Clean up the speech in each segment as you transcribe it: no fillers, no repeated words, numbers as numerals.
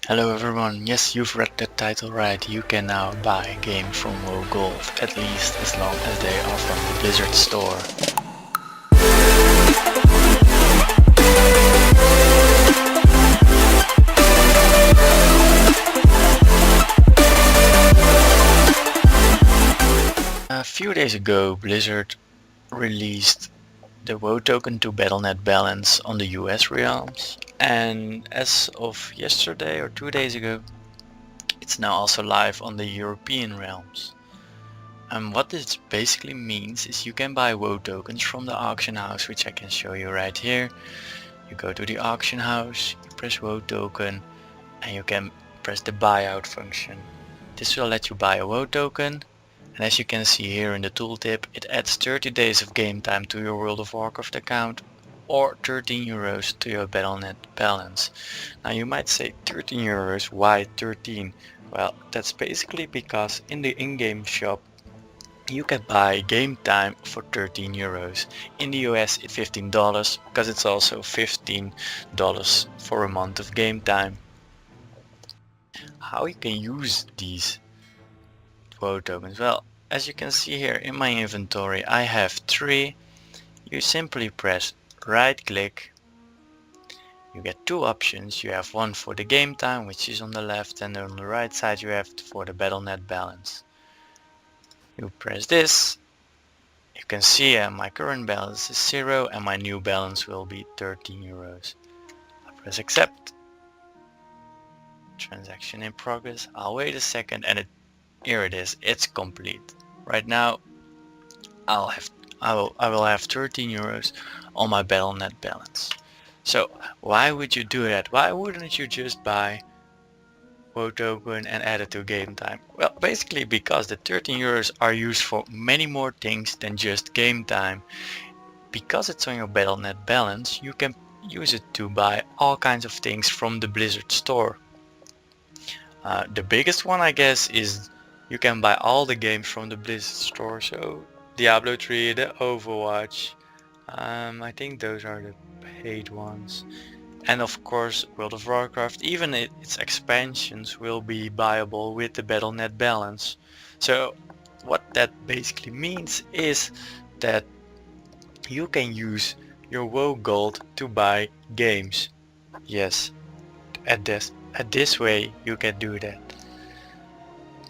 Hello everyone, yes, you've read the title right. You can now buy games from WoW Gold, at least as long as they are from the Blizzard store. A few days ago, Blizzard released the WoW token to Battle.net balance on the US realms, and as of yesterday or 2 days ago, it's now also live on the European realms. And what this basically means is you can buy WoW tokens from the auction house, which I can show you right here. You go to the auction house, you press WoW token, and you can press the buyout function. This will let you buy a WoW token, and as you can see here in the tooltip, it adds 30 days of game time to your World of Warcraft account or 13 euros to your Battle.net balance. Now you might say 13 euros, why 13? Well, that's basically because in the in-game shop you can buy game time for 13 euros. In the US it's $15 because it's also $15 for a month of game time. How you can use these WoW tokens? Well, as you can see here in my inventory I have 3. You simply press right click. You get 2 options. You have one for the game time, which is on the left, and on the right side you have for the Battle.net balance. You press this. You can see my current balance is 0 and my new balance will be 13 euros. I press accept. Transaction in progress. I'll wait a second and here it is. It's complete. Right now I will have 13 euros on my Battle.net balance. So why would you do that? Why wouldn't you just buy WoW token and add it to game time? Well, basically because the 13 euros are used for many more things than just game time. Because it's on your Battle.net balance, you can use it to buy all kinds of things from the Blizzard store. The biggest one I guess is you can buy all the games from the Blizzard store, so Diablo 3, the Overwatch, I think those are the paid ones. And of course World of Warcraft, even its expansions will be buyable with the Battle.net balance. So what that basically means is that you can use your WoW Gold to buy games. Yes, at this way you can do that.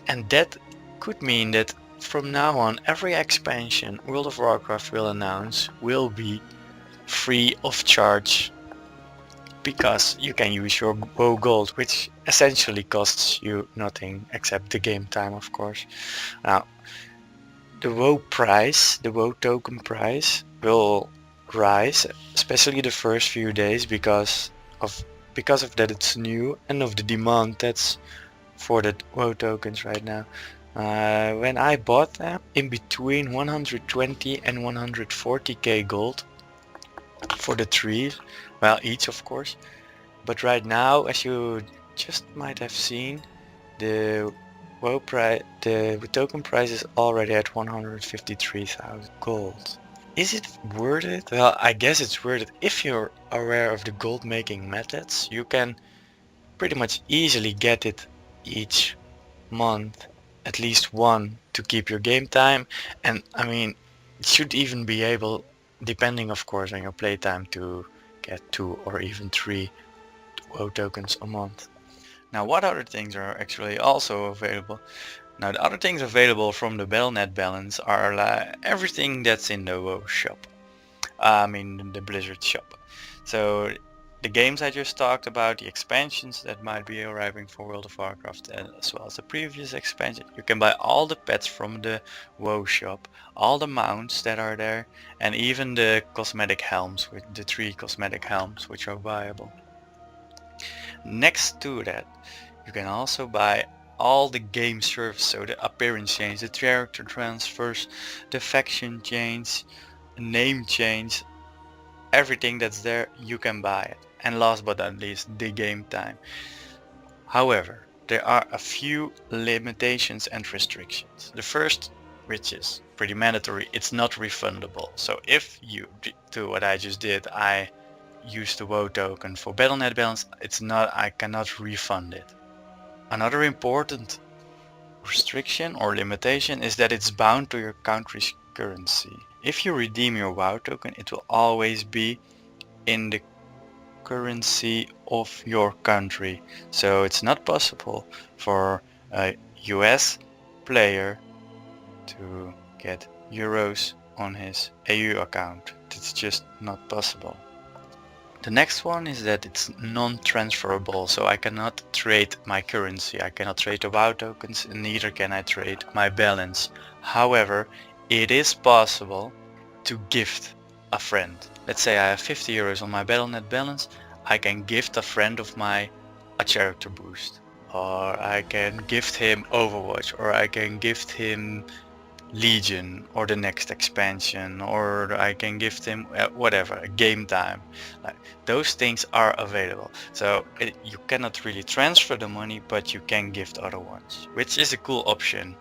And that could mean that from now on every expansion World of Warcraft will announce will be free of charge, because you can use your WoW Gold, which essentially costs you nothing except the game time, of course. Now, the WoW price, the WoW token price, will rise, especially the first few days because of that it's new and of the demand that's for the WoW tokens right now. When I bought them, in between 120 and 140k gold for the 3, well, each of course. But right now, as you just might have seen, the WoW price, the token price is already at 153,000 gold. Is it worth it? Well, I guess it's worth it if you're aware of the gold making methods. You can pretty much easily get it each month, at least one, to keep your game time. And I mean, it should even be able, depending of course on your playtime, to get 2 or even 3 WoW tokens a month. Now what other things are actually also available? Now the other things available from the Battle.net balance are everything that's in the WoW shop. I mean the Blizzard shop. So the games I just talked about, the expansions that might be arriving for World of Warcraft, as well as the previous expansion. You can buy all the pets from the WoW shop, all the mounts that are there, and even the cosmetic helms, with the 3 cosmetic helms which are buyable. Next to that, you can also buy all the game service, so the appearance change, the character transfers, the faction change, name change, everything that's there, you can buy it. And last but not least, the game time. However, there are a few limitations and restrictions. The first, which is pretty mandatory, it's not refundable. So if you do what I just did, I use the WoW token for Battle.net balance, I cannot refund it. Another important restriction or limitation is that it's bound to your country's currency. If you redeem your WoW token, it will always be in the currency of your country. So it's not possible for a US player to get euros on his AU account. It's just not possible. The next one is that it's non-transferable, so I cannot trade my currency. I cannot trade the WoW tokens, and neither can I trade my balance. However, it is possible to gift a friend. Let's say I have 50 euros on my Battle.net balance. I can gift a friend of mine a character boost, or I can gift him Overwatch, or I can gift him Legion or the next expansion, or I can gift him whatever, game time. Like, those things are available. So you cannot really transfer the money, but you can gift other ones, which is a cool option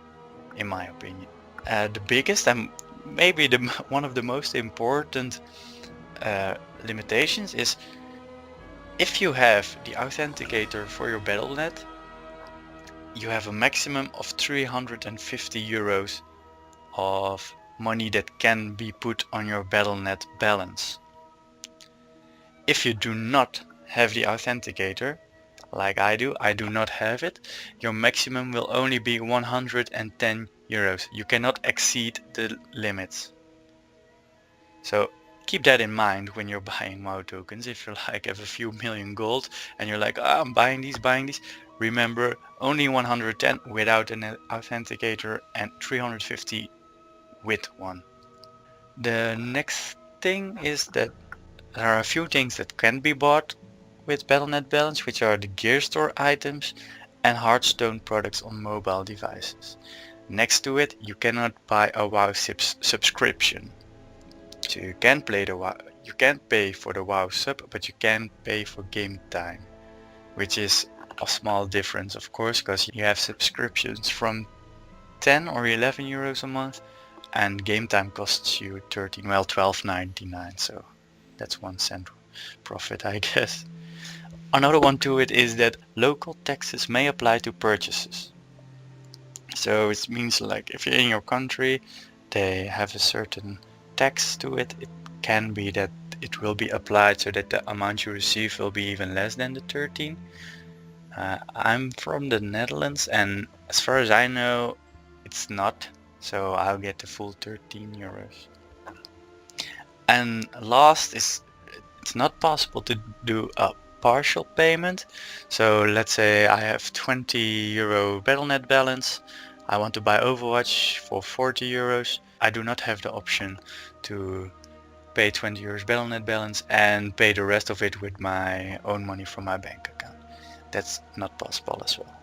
in my opinion. The biggest and maybe one of the most important limitations is if you have the Authenticator for your Battle.net, you have a maximum of 350 euros of money that can be put on your Battle.net balance. If you do not have the Authenticator, like I do not have it, your maximum will only be 110 euros. You cannot exceed the limits. So keep that in mind when you're buying WoW tokens. If you like have a few million gold and you're like, oh, I'm buying these, remember only 110 without an Authenticator and 350 with one. The next thing is that there are a few things that can be bought with Battle.net balance, which are the gear store items and Hearthstone products on mobile devices. Next to it, you cannot buy a WoW subscription. So you can play the WoW, you can't pay for the WoW sub, but you can pay for game time, which is a small difference, of course, because you have subscriptions from 10 or 11 euros a month, and game time costs you 12.99, so that's 1 cent profit, I guess. Another one to it is that local taxes may apply to purchases. So it means like if you're in your country, they have a certain tax to it. It can be that it will be applied so that the amount you receive will be even less than the 13. I'm from the Netherlands, and as far as I know, it's not. So I'll get the full 13 euros. And last is, it's not possible to do a partial payment. So let's say I have 20 euro Battle.net balance. I want to buy Overwatch for 40 euros. I do not have the option to pay 20 euros Battle.net balance and pay the rest of it with my own money from my bank account. That's not possible as well.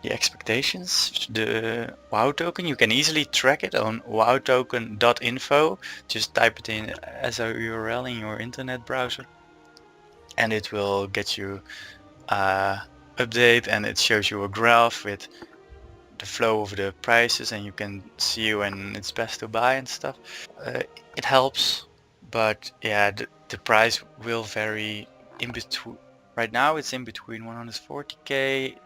The expectations, the WoW token, you can easily track it on wowtoken.info. Just type it in as a URL in your internet browser and it will get you update, and it shows you a graph with the flow of the prices, and you can see when it's best to buy and stuff. It helps, but yeah, the price will vary in between. Right now it's in between 140k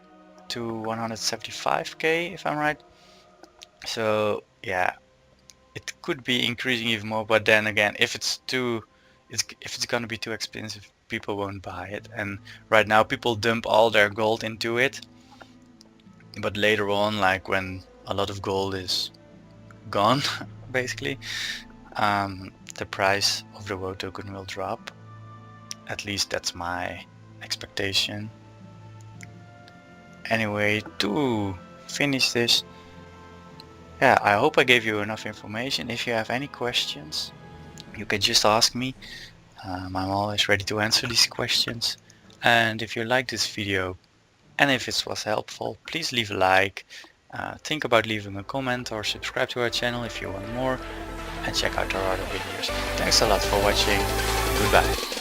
to 175k if I'm right. So yeah, it could be increasing even more, but then again, if it's gonna be too expensive, people won't buy it. And right now people dump all their gold into it, but later on, like when a lot of gold is gone basically, the price of the WoW token will drop. At least that's my expectation. Anyway, to finish this, yeah, I hope I gave you enough information. If you have any questions, you can just ask me. I'm always ready to answer these questions. And if you like this video and if it was helpful, please leave a like. Think about leaving a comment or subscribe to our channel if you want more, and check out our other videos. Thanks a lot for watching. Goodbye.